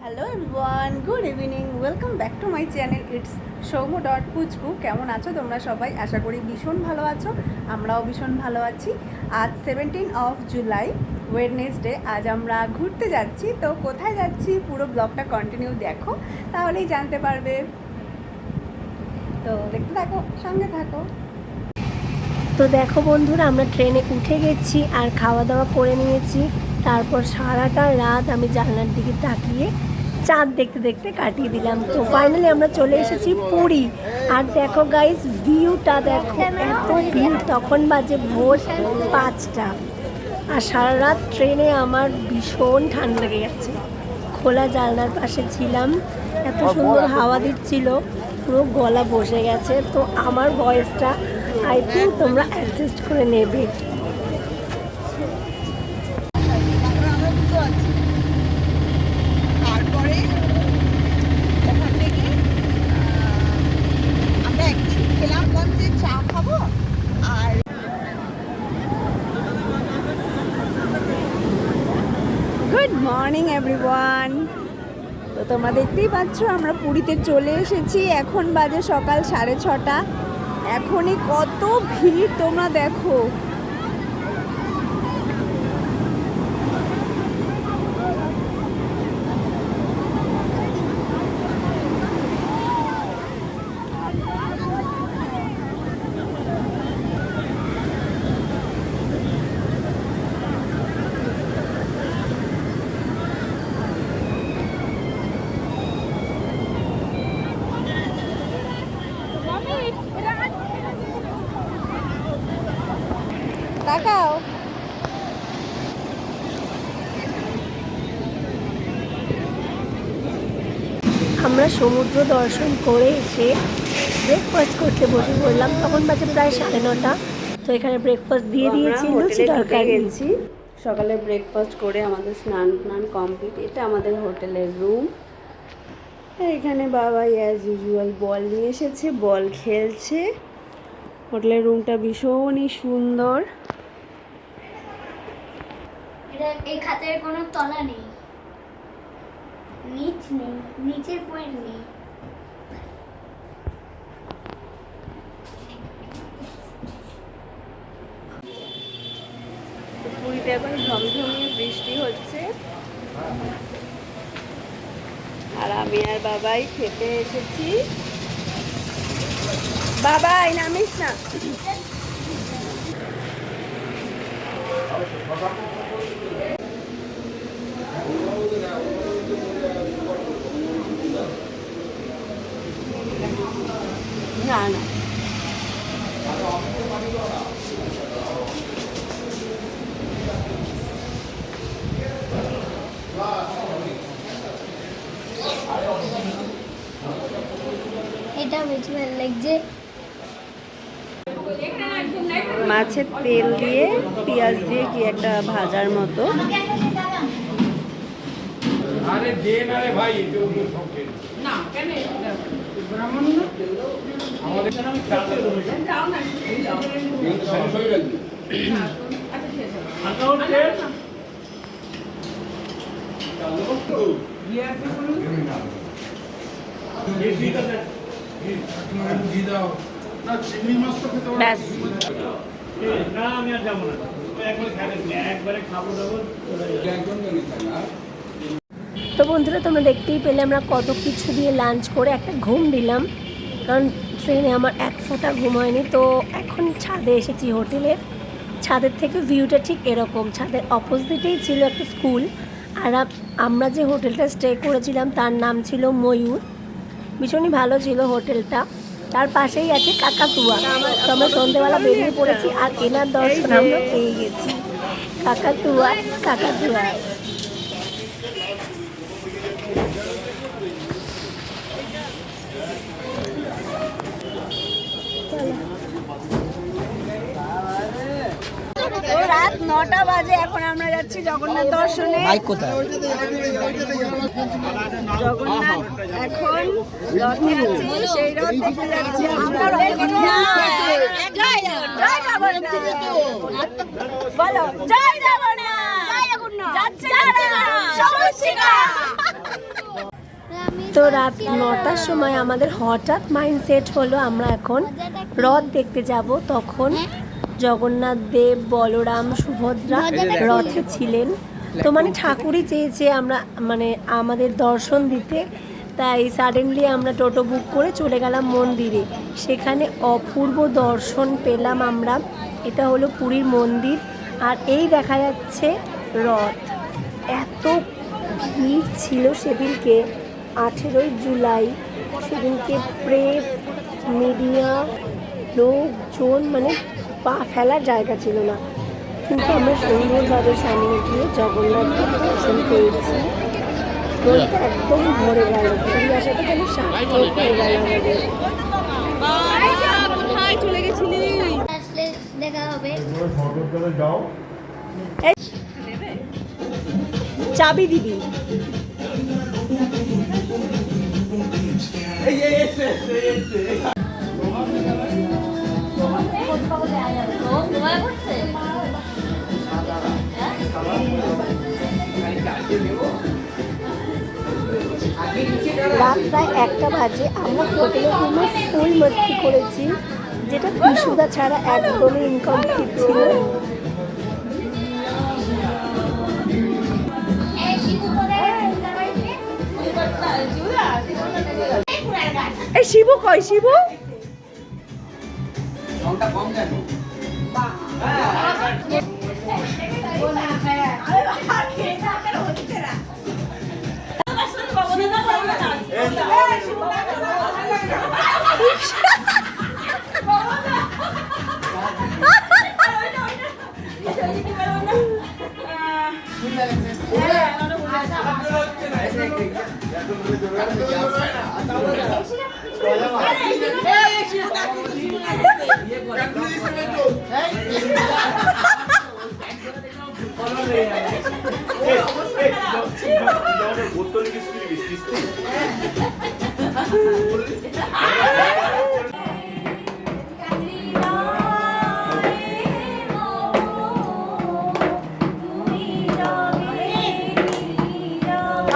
Hello everyone, good evening, welcome back to my channel it's সৌম্য.পুচকু। কেমন আছো তোমরা সবাই? আশা করি ভীষণ ভালো আছো, আমরাও ভীষণ ভালো আছি। আজ 17 জুলাই ওয়েডনেসডে। আজ আমরা ঘুরতে যাচ্ছি। তো কোথায় যাচ্ছি পুরো ব্লগটা কন্টিনিউ দেখো, তাহলেই জানতে পারবে। তো দেখতে থাকো, সঙ্গে থাকো। তো দেখো বন্ধুরা, আমরা ট্রেনে উঠে গেছি আর খাওয়া দাওয়া করে নিয়েছি। তারপর সারাটা রাত আমি জানলার দিকে তাকিয়ে চাঁদ দেখতে দেখতে কাটিয়ে দিলাম। তো ফাইনালি আমরা চলে এসেছি পুরী। আর দেখো গাইস, ভিউটা দেখো, এত ভিড়। তখন বাজে ভোর 5টা। আর সারা রাত ট্রেনে আমার ভীষণ ঠান্ডা লেগে গেছে। খোলা জানলার পাশে ছিলাম, এত সুন্দর হাওয়া দিচ্ছিল, পুরো গলা বসে গেছে। তো আমার ভয়েসটা আই থিঙ্ক তোমরা অ্যাডজাস্ট করে নেবে। তারপরে ওখান থেকে আমরা একদিন খেলাম যে চা খাবো। আর গুড মর্নিং এভরিওয়ান। তো তোমরা দেখতেই পাচ্ছ আমরা পুরীতে চলে এসেছি। এখন বাজে সকাল 6:30। এখনই কত ভিড় তোমরা দেখো। তাকাও। আমরা সমুদ্র দর্শন করে এসে ব্রেকফাস্ট করতে বসে পড়লাম। তখন বাজে প্রায় 9:30। তো এখানে ব্রেকফাস্ট দিয়ে দিয়েছি, লুচি তরকারি। সকালে ব্রেকফাস্ট করে আমাদের স্নান কমপ্লিট। এটা আমাদের হোটেলের রুম। এখানে বাবা অ্যাজ ইউজুয়াল বল নিয়ে এসেছে, বল খেলছে। হোটেলের রুমটা ভীষণই সুন্দর। এই খাতার কোনো তলা নেই, নিচ নেই, নিচের পয়েন্ট নেই। পুরীতে এখন ঝমঝমিয়ে বৃষ্টি হচ্ছে। আর আমি আর বাবাই খেতে এসেছি। বাবাই নামিস না। না না, এটা বেশি ভালো লাগছে। মাছের তেল দিয়ে পেঁয়াজ দিয়ে কি একটা ভাজার মতো। আরে দে না রে ভাই, না কেন ব্রাহ্মণ না আমাদের আমি খেতে যাও না, যাও সই লাগবে। আচ্ছা ঠিক আছে, আটাও তেল চালু করো দিয়ে আছে কোন এই ঠিক আছে ঘি দাও না, চিংড়ি মাছ তো খেতে হবে। ব্যাস, না আমি আর যাবো না, একবার খেলে একবারে খাবো দাবো একদম জানি না। তো বন্ধুরা, তোমরা দেখতেই পেলে আমরা কত কিছু দিয়ে লাঞ্চ করে একটা ঘুম দিলাম, কারণ ট্রেনে আমার এক ফোঁটা ঘুম হয়নি। তো এখন ছাদে এসেছি হোটেলের। ছাদের থেকে ভিউটা ঠিক এরকম। ছাদের অপোজিটেই ছিল একটা স্কুল। আর আমরা যে হোটেলটা স্টে করেছিলাম তার নাম ছিল ময়ূর। ভীষণই ভালো ছিল হোটেলটা। তার পাশেই আছে কাকাতুয়া। তো আমরা সন্ধ্যেবেলা বেরিয়ে পড়েছি আর এনার দর্শন আমরা পেয়ে গেছি। কাকাতুয়া কাকাতুয়া। রাত 9টা বাজে। এখন আমরা যাচ্ছি জগন্নাথ দর্শনে। জগন্নাথ এখন রথে আছে, সেই রথ দেখতে যাচ্ছি। বলো জয় জগন্নাথ। যাচ্ছে তো রাত 9টার সময় আমাদের হঠাৎ মাইন্ডসেট হলো আমরা এখন রথ দেখতে যাব। তখন জগন্নাথ দেব, বলরাম, সুভদ্রা রথে ছিলেন। তো মানে ঠাকুরই চেয়েছে আমরা মানে আমাদের দর্শন দিতে, তাই সাডেনলি আমরা টোটো বুক করে চলে গেলাম মন্দিরে। সেখানে অপূর্ব দর্শন পেলাম আমরা। এটা হলো পুরীর মন্দির, আর এই দেখা যাচ্ছে রথ। এত ভিড় ছিল সেদিনকে, 18ই জুলাই। সেদিনকে প্রেস, মিডিয়া, লোকজন, মানে পা ফেলার জায়গা ছিল না। কিন্তু আমরা সুন্দরভাবে সামনে গিয়ে জগন্নাথ দর্শন পেয়েছি। মনটা একদম ভরে গেল, পুরী আসাটা যেন সার্থক হয়ে গেল আমাদের। চলে গেছিলি আসলে দেখা হবে। চাবি দিবি? রাত প্রায় 1টা বাজে। আমরা হোটেলে রুমে ফুল মস্তি করেছি, যেটা বিশুদা ছাড়া একদমই ইনকমপ্লিট ছিল। এই শিবু কই? শিবু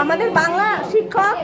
আমাদের বাংলা শিক্ষক